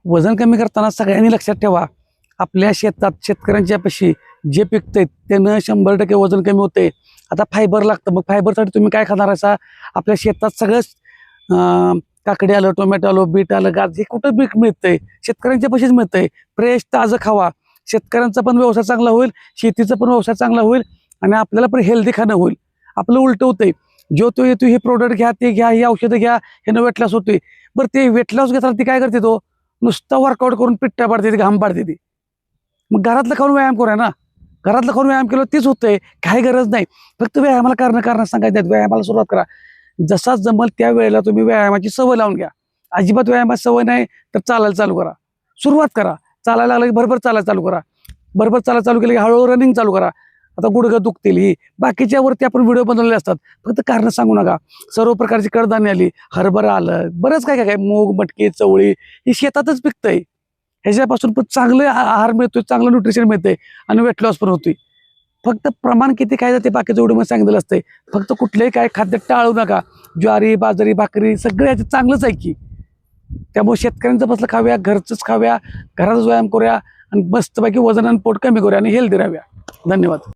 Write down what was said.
वजन कमी करताना सगळ्यांनी लक्षात ठेवा, आपल्या शेतात शेतकऱ्यांच्यापाशी जे पिकतंय त्यानं 100% वजन कमी होते. आता फायबर लागतं, मग फायबरसाठी तुम्ही काय खाणार असा? आपल्या शेतात सगळंच काकडी आलं, टोमॅटो आलं, बीट आलं, गाज हे कुठं बीट मिळतंय? शेतकऱ्यांच्या पाशीच मिळतंय. फ्रेश ताजं खावा. शेतकऱ्यांचा पण व्यवसाय चांगला होईल, शेतीचा पण व्यवसाय चांगला होईल आणि आपल्याला पण हेल्दी खाणं होईल. आपलं उलटं होतंय, जो तो येतो हे प्रोडक्ट घ्या, ते घ्या, ही औषधं घ्या, ह्यानं वेट लॉस होतोय. बरं ते वेट लॉस घेताना ती काय करते? तो नुसतं वर्कआउट करून पिट्ट्या पाडते, ती घाम पाडते ती. मग घरातलं खाऊन व्यायाम करूया ना. घरातलं खाऊन व्यायाम केलं तीच होतंय, काही गरज नाही. फक्त व्यायामाला कारण सांगायचं, व्यायामाला सुरुवात करा. जसा जमल त्या वेळेला तुम्ही व्यायामाची सवय लावून घ्या. अजिबात व्यायामाची सवय नाही तर चालायला चालू करा. सुरुवात करा. चालायला लागलं की भरभर चालायला चालू करा. भरभर चालायला चालू केलं की हळूहळू रनिंग चालू करा. आता गुडघं दुखतील ही बाकीच्यावरती आपण व्हिडिओ बनवलेले असतात. फक्त कारण सांगू नका. सर्व प्रकारची कडधान्य आली, हरभरा आलं, बरंच काय काय काय, मूग, मटकी, चवळी ही शेतातच पिकतंय. ह्याच्यापासून पण चांगलं आहार मिळतोय, चांगलं न्यूट्रिशन मिळतंय आणि वेट लॉस पण होतोय. फक्त प्रमाण किती खायचं ते बाकीचं एवढं मला सांगितलं असतंय. फक्त कुठलंही काय खाद्य टाळू नका. ज्वारी, बाजरी, भाकरी सगळं याचं चांगलंच आहे की. त्यामुळे शेतकऱ्यांचं बसलं खाव्या, घरचंच खाव्या, घरातच व्यायाम करूया आणि मस्तपैकी वजन आणि पोट कमी करूया आणि हेल्दी राहूया. धन्यवाद.